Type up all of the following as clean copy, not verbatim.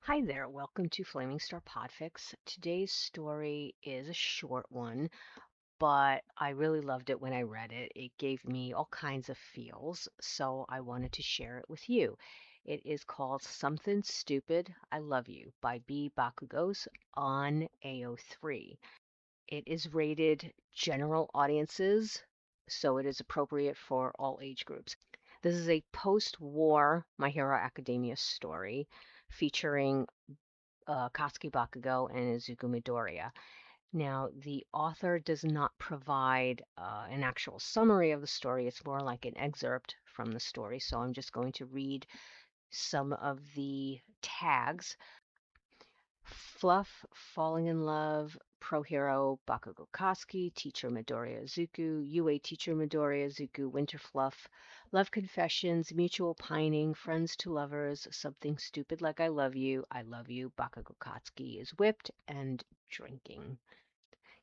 Hi there, welcome to Flaming Star Podfics. Today's story is a short one, but I really loved it when I read it. It gave me all kinds of feels, so I wanted to share it with you. It is called Somethin Stupid, I Love You by BBakugoes on AO3. It is rated general audiences, so it is appropriate for all age groups. This is a post-war My Hero Academia story featuring Katsuki Bakugo and Izuku Midoriya. Now, the author does not provide an actual summary of the story. It's more like an excerpt from the story. So I'm just going to read some of the tags. Fluff, falling in love, pro hero Bakugo Katsuki, teacher Midoriya Izuku, UA teacher Midoriya Izuku, winter fluff, love confessions, mutual pining, friends to lovers, something stupid like I love you, Bakugo Katsuki is whipped and drinking.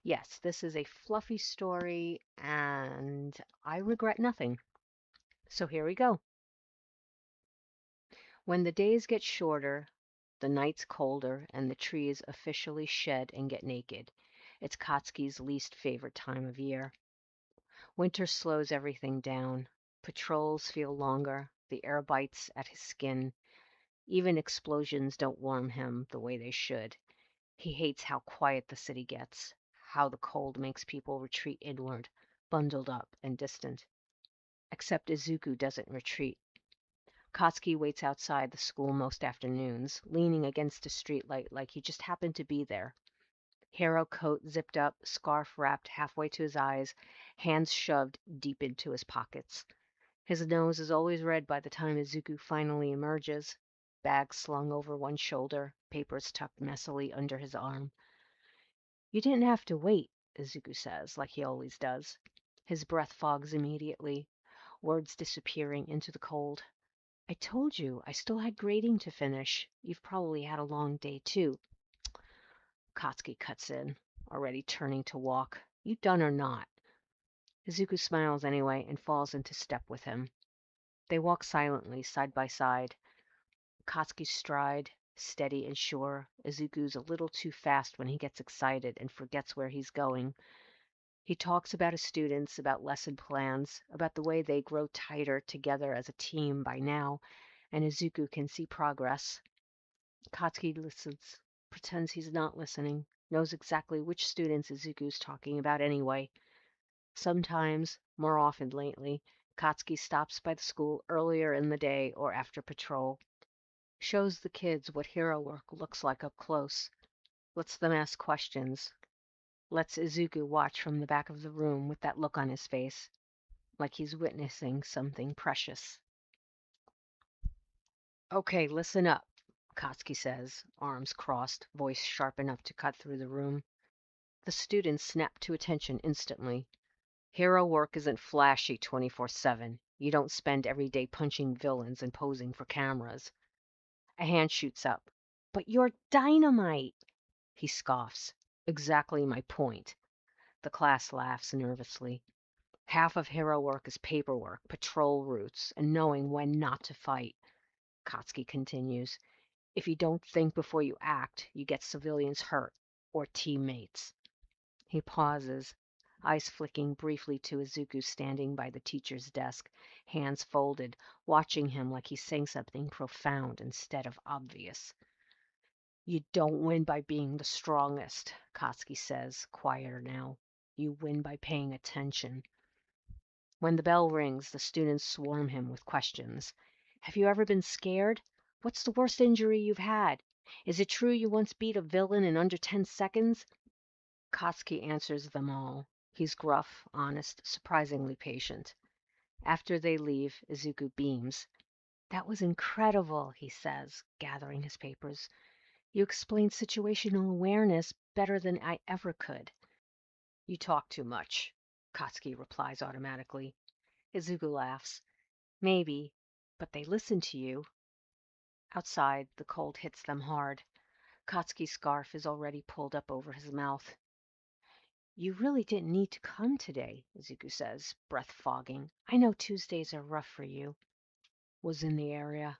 Yes, this is a fluffy story and I regret nothing. So here we go. When the days get shorter, the nights colder, and the trees officially shed and get naked, it's Katsuki's least favorite time of year. Winter slows everything down. Patrols feel longer, the air bites at his skin. Even explosions don't warm him the way they should. He hates how quiet the city gets, how the cold makes people retreat inward, bundled up and distant. Except Izuku doesn't retreat. Katsuki waits outside the school most afternoons, leaning against a streetlight like he just happened to be there. Hero coat zipped up, scarf wrapped halfway to his eyes, hands shoved deep into his pockets. His nose is always red by the time Izuku finally emerges, bag slung over one shoulder, papers tucked messily under his arm. You didn't have to wait, Izuku says, like he always does. His breath fogs immediately, words disappearing into the cold. I told you, I still had grading to finish. You've probably had a long day, too. Katsuki cuts in, already turning to walk. You done or not? Izuku smiles anyway and falls into step with him. They walk silently, side by side. Katsuki's stride, steady and sure. Izuku's a little too fast when he gets excited and forgets where he's going. He talks about his students, about lesson plans, about the way they grow tighter together as a team by now, and Izuku can see progress. Katsuki listens, pretends he's not listening, knows exactly which students Izuku's talking about anyway. Sometimes, more often lately, Katsuki stops by the school earlier in the day or after patrol, shows the kids what hero work looks like up close, lets them ask questions, lets Izuku watch from the back of the room with that look on his face, like he's witnessing something precious. Okay, listen up, Katsuki says, arms crossed, voice sharp enough to cut through the room. The students snap to attention instantly. Hero work isn't flashy 24/7. You don't spend every day punching villains and posing for cameras. A hand shoots up. But you're dynamite! He scoffs. Exactly my point. The class laughs nervously. Half of hero work is paperwork, patrol routes, and knowing when not to fight. Katsuki continues. If you don't think before you act, you get civilians hurt, or teammates. He pauses, eyes flicking briefly to Izuku standing by the teacher's desk, hands folded, watching him like he's saying something profound instead of obvious. You don't win by being the strongest, Katsuki says, quieter now. You win by paying attention. When the bell rings, the students swarm him with questions. Have you ever been scared? What's the worst injury you've had? Is it true you once beat a villain in under 10 seconds? Katsuki answers them all. He's gruff, honest, surprisingly patient. After they leave, Izuku beams. That was incredible, he says, gathering his papers. You explained situational awareness better than I ever could. You talk too much, Katsuki replies automatically. Izuku laughs. Maybe, but they listen to you. Outside, the cold hits them hard. Katsuki's scarf is already pulled up over his mouth. You really didn't need to come today, Izuku says, breath fogging. I know Tuesdays are rough for you. Was in the area.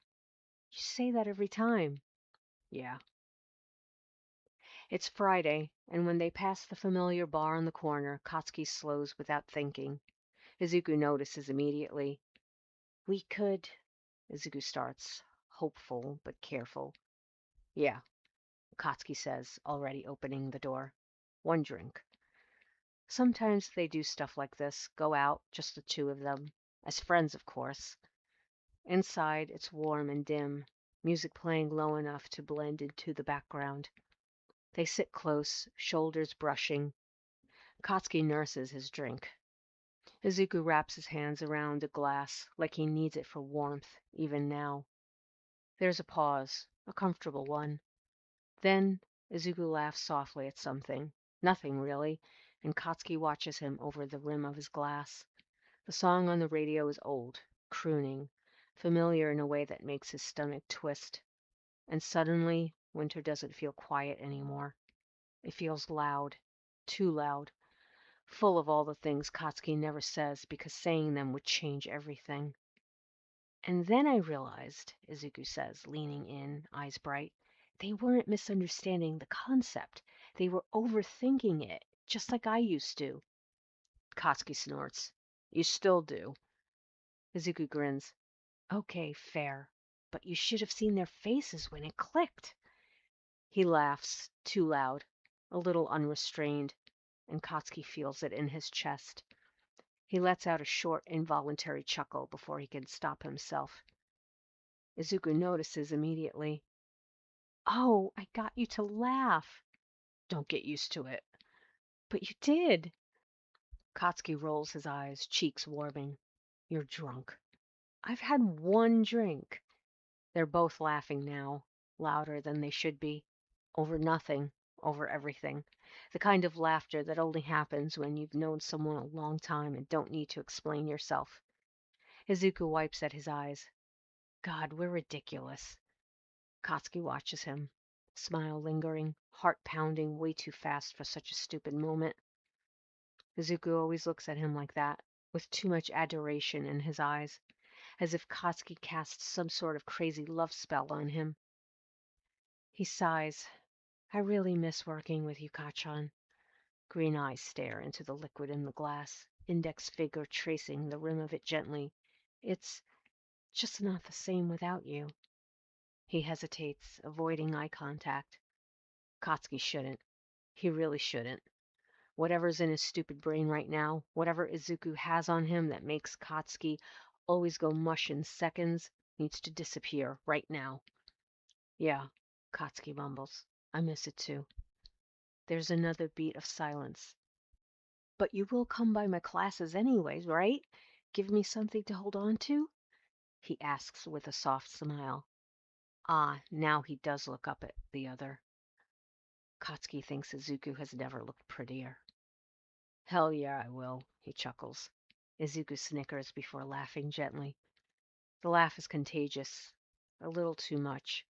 You say that every time. Yeah. It's Friday, and when they pass the familiar bar on the corner, Katsuki slows without thinking. Izuku notices immediately. We could, Izuku starts, hopeful but careful. Yeah, Katsuki says, already opening the door. One drink. Sometimes they do stuff like this, go out, just the two of them. As friends, of course. Inside, it's warm and dim, music playing low enough to blend into the background. They sit close, shoulders brushing. Katsuki nurses his drink. Izuku wraps his hands around a glass like he needs it for warmth, even now. There's a pause, a comfortable one. Then Izuku laughs softly at something. Nothing, really, and Katsuki watches him over the rim of his glass. The song on the radio is old, crooning, familiar in a way that makes his stomach twist. And suddenly, winter doesn't feel quiet anymore. It feels loud, too loud, full of all the things Katsuki never says because saying them would change everything. And then I realized, Izuku says, leaning in, eyes bright, they weren't misunderstanding the concept. They were overthinking it, just like I used to. Katsuki snorts. You still do. Izuku grins. Okay, fair. But you should have seen their faces when it clicked. He laughs, too loud, a little unrestrained, and Katsuki feels it in his chest. He lets out a short, involuntary chuckle before he can stop himself. Izuku notices immediately. Oh, I got you to laugh. Don't get used to it. But you did. Katsuki rolls his eyes, cheeks warming. You're drunk. I've had one drink. They're both laughing now, louder than they should be. Over nothing, over everything. The kind of laughter that only happens when you've known someone a long time and don't need to explain yourself. Izuku wipes at his eyes. God, we're ridiculous. Katsuki watches him, smile lingering, heart pounding way too fast for such a stupid moment. Izuku always looks at him like that, with too much adoration in his eyes, as if Katsuki cast some sort of crazy love spell on him. He sighs. I really miss working with you, Kachan. Green eyes stare into the liquid in the glass, index finger tracing the rim of it gently. It's just not the same without you. He hesitates, avoiding eye contact. Katsuki shouldn't. He really shouldn't. Whatever's in his stupid brain right now, whatever Izuku has on him that makes Katsuki always go mush in seconds, needs to disappear right now. Yeah, Katsuki mumbles. I miss it too. There's another beat of silence. But you will come by my classes anyways, right? Give me something to hold on to? He asks with a soft smile. Ah, now he does look up at the other. Katsuki thinks Izuku has never looked prettier. Hell yeah, I will, he chuckles. Izuku snickers before laughing gently. The laugh is contagious. A little too much.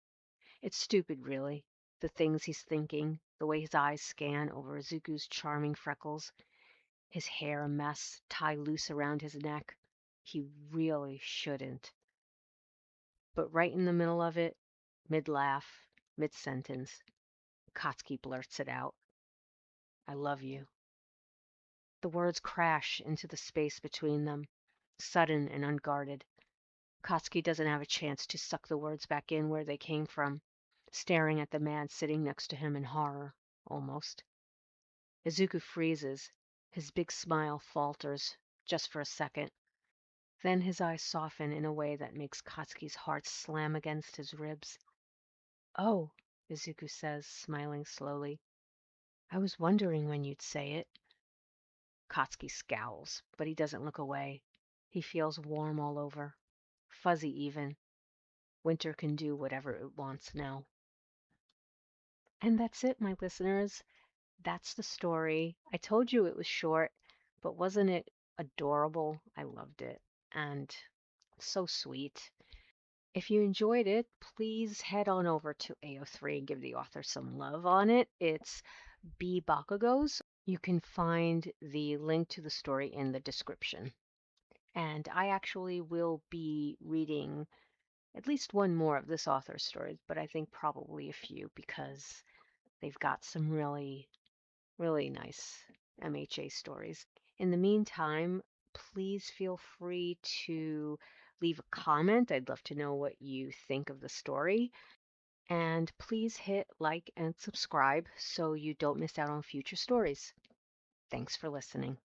It's stupid, really. The things he's thinking, the way his eyes scan over Izuku's charming freckles, his hair a mess, tie loose around his neck. He really shouldn't. But right in the middle of it, mid-laugh, mid-sentence, Katsuki blurts it out. I love you. The words crash into the space between them, sudden and unguarded. Katsuki doesn't have a chance to suck the words back in where they came from, staring at the man sitting next to him in horror, almost. Izuku freezes. His big smile falters, just for a second. Then his eyes soften in a way that makes Katsuki's heart slam against his ribs. Oh, Izuku says, smiling slowly. I was wondering when you'd say it. Katsuki scowls, but he doesn't look away. He feels warm all over. Fuzzy even. Winter can do whatever it wants now. And that's it, my listeners. That's the story. I told you it was short, but wasn't it adorable? I loved it. And so sweet. If you enjoyed it, please head on over to AO3 and give the author some love on it. It's BBakugoes. You can find the link to the story in the description. And I actually will be reading at least one more of this author's stories, but I think probably a few because they've got some really, really nice MHA stories. In the meantime, please feel free to leave a comment. I'd love to know what you think of the story. And please hit like and subscribe so you don't miss out on future stories. Thanks for listening.